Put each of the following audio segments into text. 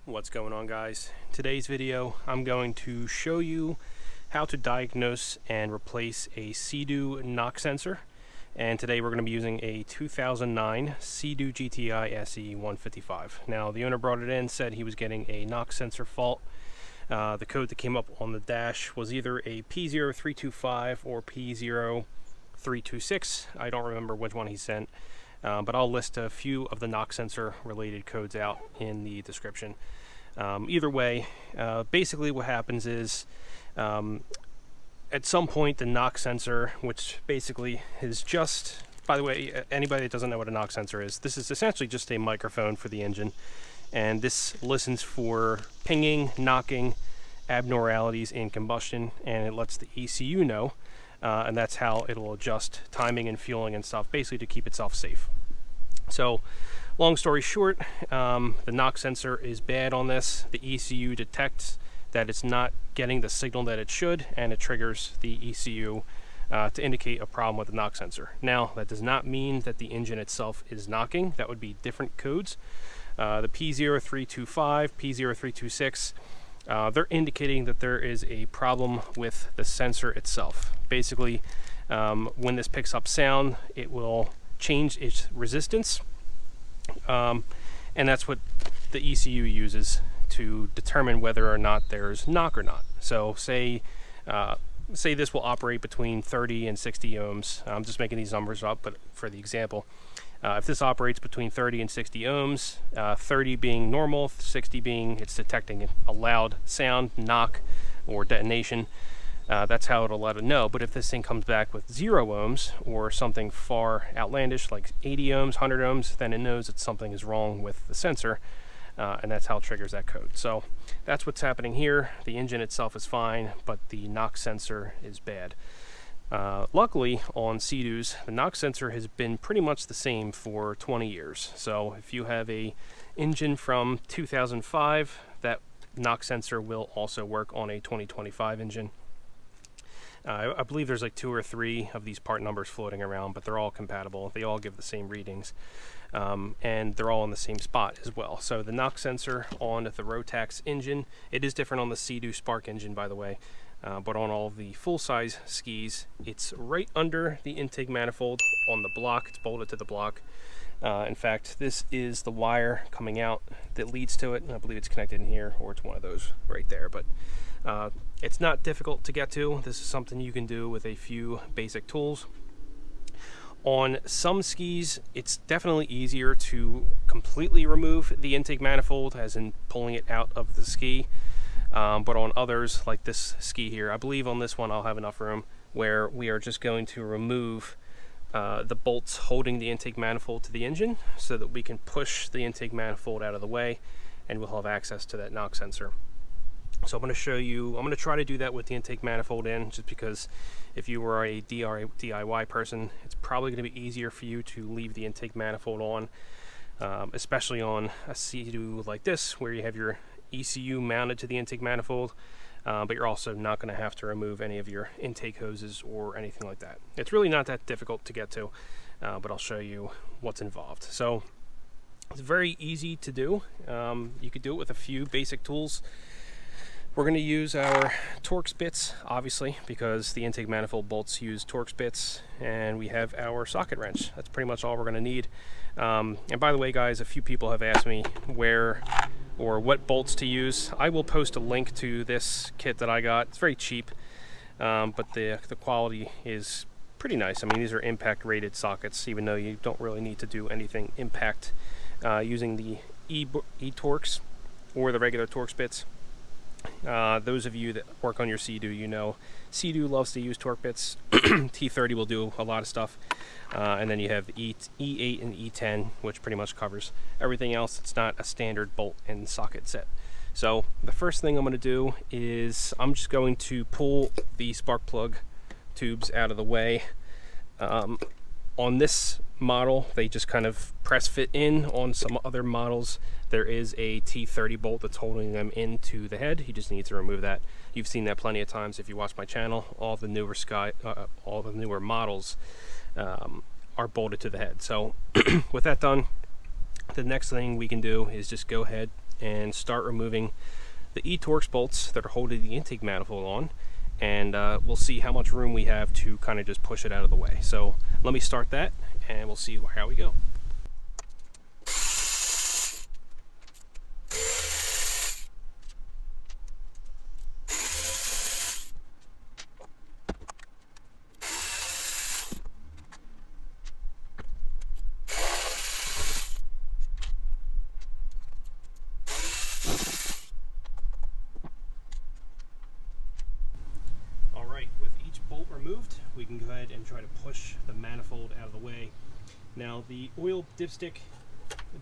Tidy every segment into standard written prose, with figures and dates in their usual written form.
What's going on, guys? Today's video I'm going to show you how to diagnose and replace a SeaDoo knock sensor, and today we're going to be using a 2009 SeaDoo GTI SE 155. Now the owner brought it in, said he was getting a knock sensor fault. The code that came up on the dash was either a P0325 or P0326. I don't remember which one he sent. But I'll list a few of the knock sensor related codes out in the description. Either way, basically what happens is at some point the knock sensor, which basically is just, by the way, anybody that doesn't know what a knock sensor is, this is essentially just a microphone for the engine, and this listens for pinging, knocking, abnormalities in combustion, and it lets the ECU know. And that's how it'll adjust timing and fueling and stuff, basically to keep itself safe. So, long story short, the knock sensor is bad on this. The ECU detects that it's not getting the signal that it should, and it triggers the ECU to indicate a problem with the knock sensor. Now, that does not mean that the engine itself is knocking. That would be different codes. The P0325, P0326, they're indicating that there is a problem with the sensor itself. Basically, when this picks up sound, it will change its resistance, and that's what the ECU uses to determine whether or not there's knock or not. So say this will operate between 30 and 60 ohms. I'm just making these numbers up, but for the example, if this operates between 30 and 60 ohms, 30 being normal, 60 being it's detecting a loud sound, knock, or detonation, that's how it'll let it know. But if this thing comes back with 0 ohms or something far outlandish like 80 ohms, 100 ohms, then it knows that something is wrong with the sensor, and that's how it triggers that code. So that's what's happening here. The engine itself is fine, but the knock sensor is bad. Luckily on SeaDoos, the knock sensor has been pretty much the same for 20 years. So if you have a engine from 2005, that knock sensor will also work on a 2025 engine. I believe there's like 2 or 3 of these part numbers floating around, but they're all compatible. They all give the same readings, and they're all in the same spot as well. So the knock sensor on the Rotax engine, it is different on the SeaDoo Spark engine, by the way. But on all the full-size skis, it's right under the intake manifold on the block. It's bolted to the block. In fact, this is the wire coming out that leads to it. I believe it's connected in here, or it's one of those right there. But it's not difficult to get to. This is something you can do with a few basic tools. On some skis, it's definitely easier to completely remove the intake manifold, as in pulling it out of the ski. But on others, like this ski here, I believe on this one I'll have enough room where we are just going to remove the bolts holding the intake manifold to the engine so that we can push the intake manifold out of the way, and we'll have access to that knock sensor. So I'm going to show you, I'm going to try to do that with the intake manifold in, just because if you were a DIY person, it's probably going to be easier for you to leave the intake manifold on, especially on a SeaDoo like this, where you have your ECU mounted to the intake manifold, but you're also not going to have to remove any of your intake hoses or anything like that. It's really not that difficult to get to, but I'll show you what's involved. So it's very easy to do. You could do it with a few basic tools. We're going to use our Torx bits, obviously, because the intake manifold bolts use Torx bits, and we have our socket wrench. That's pretty much all we're going to need. And by the way, guys, a few people have asked me where or what bolts to use. I will post a link to this kit that I got. It's very cheap, but the quality is pretty nice. I mean, these are impact rated sockets, even though you don't really need to do anything impact using the E Torx or the regular Torx bits. Those of you that work on your SeaDoo, you know SeaDoo loves to use Torx bits. T30 will do a lot of stuff, and then you have the E8 and E10, which pretty much covers everything else. It's not a standard bolt and socket set. So the first thing I'm going to do is I'm just going to pull the spark plug tubes out of the way. On this model, they just kind of press fit in. On some other models, there is a T30 bolt that's holding them into the head. You just need to remove that. You've seen that plenty of times if you watch my channel. All the newer models are bolted to the head. So with that done, the next thing we can do is just go ahead and start removing the E Torx bolts that are holding the intake manifold on, and we'll see how much room we have to kind of just push it out of the way. So let me start that and we'll see how we go. Removed, we can go ahead and try to push the manifold out of the way. Now the oil dipstick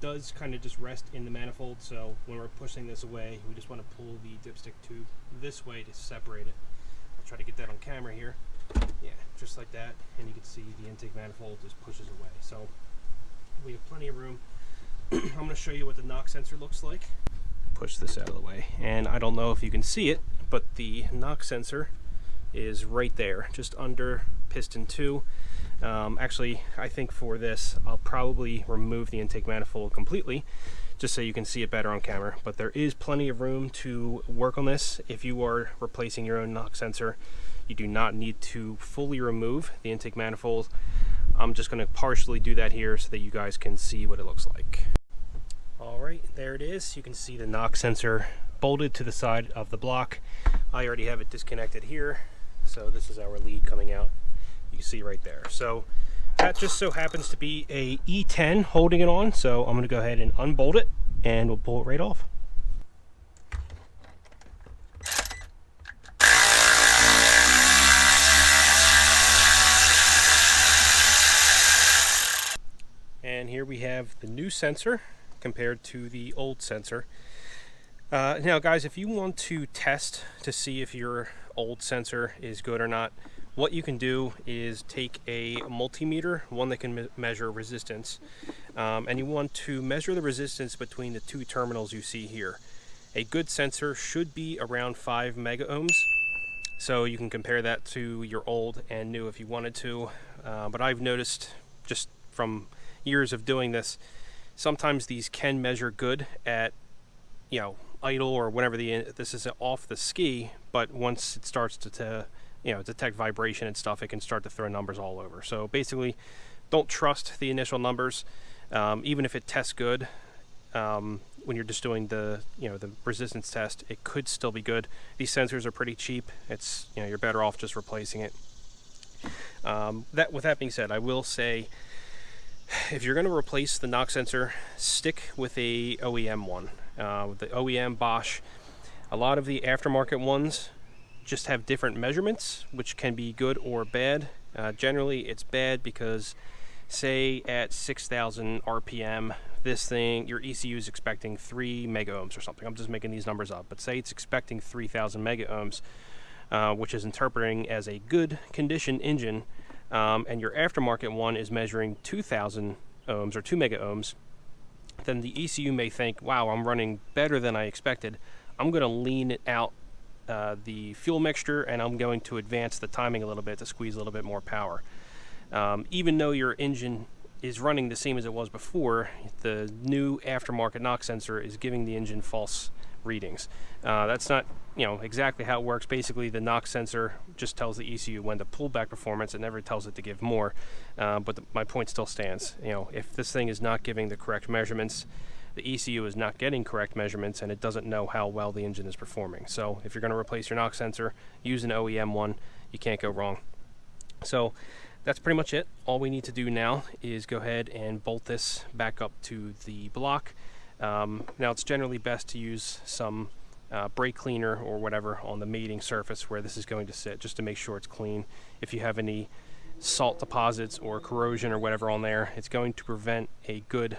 does kind of just rest in the manifold, so when we're pushing this away, we just want to pull the dipstick tube this way to separate it. I'll try to get that on camera here. Yeah, just like that, and you can see the intake manifold just pushes away. So we have plenty of room. I'm going to show you what the knock sensor looks like. Push this out of the way, and I don't know if you can see it, but the knock sensor is right there, just under piston 2. Actually, I think for this, I'll probably remove the intake manifold completely, just so you can see it better on camera. But there is plenty of room to work on this. If you are replacing your own knock sensor, you do not need to fully remove the intake manifold. I'm just going to partially do that here so that you guys can see what it looks like. Alright, there it is. You can see the knock sensor bolted to the side of the block. I already have it disconnected here. So this is our lead coming out. You can see right there. So that just so happens to be a E10 holding it on. So I'm going to go ahead and unbolt it and we'll pull it right off. And here we have the new sensor compared to the old sensor. Now guys, if you want to test to see if your old sensor is good or not, what you can do is take a multimeter, one that can measure resistance, and you want to measure the resistance between the two terminals you see here. A good sensor should be around 5 mega ohms, so you can compare that to your old and new if you wanted to. But I've noticed just from years of doing this, sometimes these can measure good at, you know, idle or whenever this is off the ski, but once it starts to detect vibration and stuff, it can start to throw numbers all over. So basically, don't trust the initial numbers, even if it tests good. When you're just doing the resistance test, it could still be good. These sensors are pretty cheap. It's, you're better off just replacing it. With that being said, I will say, if you're going to replace the knock sensor, stick with a OEM one. With the OEM Bosch, a lot of the aftermarket ones just have different measurements, which can be good or bad. Generally, it's bad because, say, at 6,000 RPM, this thing, your ECU is expecting 3 mega ohms or something. I'm just making these numbers up, but say it's expecting 3,000 mega ohms, which is interpreting as a good condition engine, and your aftermarket one is measuring 2,000 ohms or 2 mega ohms. Then the ECU may think, wow, I'm running better than I expected. I'm going to lean it out the fuel mixture, and I'm going to advance the timing a little bit to squeeze a little bit more power. Even though your engine is running the same as it was before, the new aftermarket knock sensor is giving the engine false readings. That's not exactly how it works. Basically, the knock sensor just tells the ECU when to pull back performance. It never tells it to give more. But my point still stands. If this thing is not giving the correct measurements, the ECU is not getting correct measurements, and it doesn't know how well the engine is performing. So if you're going to replace your knock sensor, use an OEM one. You can't go wrong. So that's pretty much it. All we need to do now is go ahead and bolt this back up to the block. Now it's generally best to use some brake cleaner or whatever on the mating surface where this is going to sit, just to make sure it's clean. If you have any salt deposits or corrosion or whatever on there, it's going to prevent a good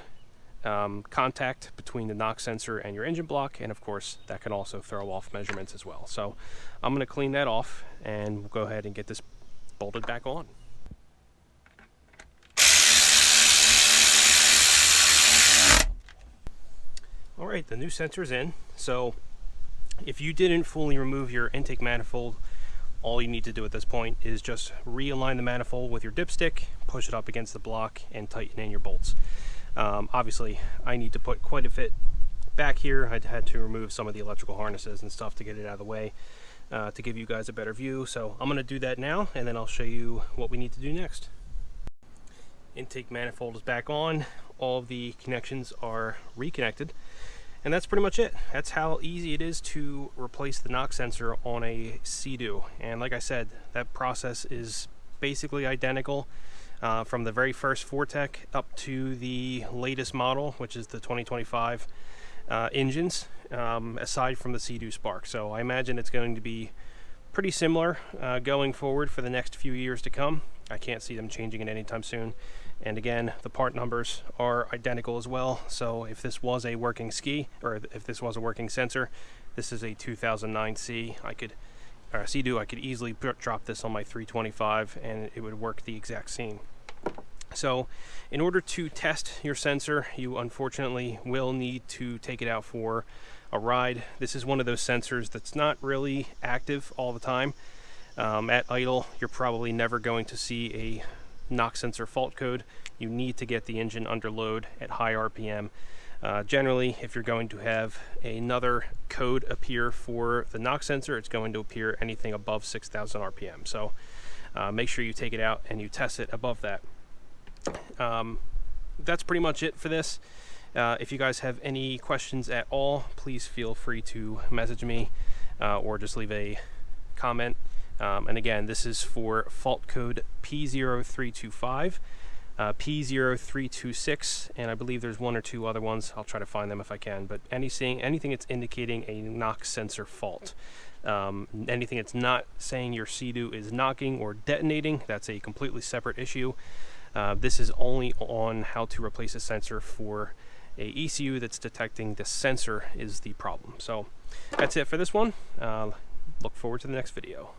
contact between the knock sensor and your engine block, and of course that can also throw off measurements as well. So I'm going to clean that off and we'll go ahead and get this bolted back on. Alright, the new sensor's in. So if you didn't fully remove your intake manifold, all you need to do at this point is just realign the manifold with your dipstick, push it up against the block, and tighten in your bolts. Obviously, I need to put quite a back here. I had to remove some of the electrical harnesses and stuff to get it out of the way to give you guys a better view. So I'm going to do that now, and then I'll show you what we need to do next. Intake manifold is back on. All of the connections are reconnected, and that's pretty much it. That's how easy it is to replace the knock sensor on a SeaDoo. And like I said, that process is basically identical from the very first Fortec up to the latest model, which is the 2025 engines, aside from the SeaDoo Spark. So I imagine it's going to be pretty similar going forward for the next few years to come. I can't see them changing it anytime soon. And again, the part numbers are identical as well. So if this was a working ski, or if this was a working sensor, this is a 2009 SeaDoo. I could easily drop this on my 325 and it would work the exact same. So in order to test your sensor, you unfortunately will need to take it out for a ride. This is one of those sensors that's not really active all the time. At idle, you're probably never going to see a knock sensor fault code. You need to get the engine under load at high RPM. Generally, if you're going to have another code appear for the knock sensor, it's going to appear anything above 6,000 RPM. So make sure you take it out and you test it above that. That's pretty much it for this. If you guys have any questions at all, please feel free to message me or just leave a comment. And again, this is for fault code P0325, P0326, and I believe there's one or two other ones. I'll try to find them if I can, but anything that's indicating a knock sensor fault. Anything that's not saying your SeaDoo is knocking or detonating, that's a completely separate issue. This is only on how to replace a sensor for a ECU that's detecting the sensor is the problem. So that's it for this one. Look forward to the next video.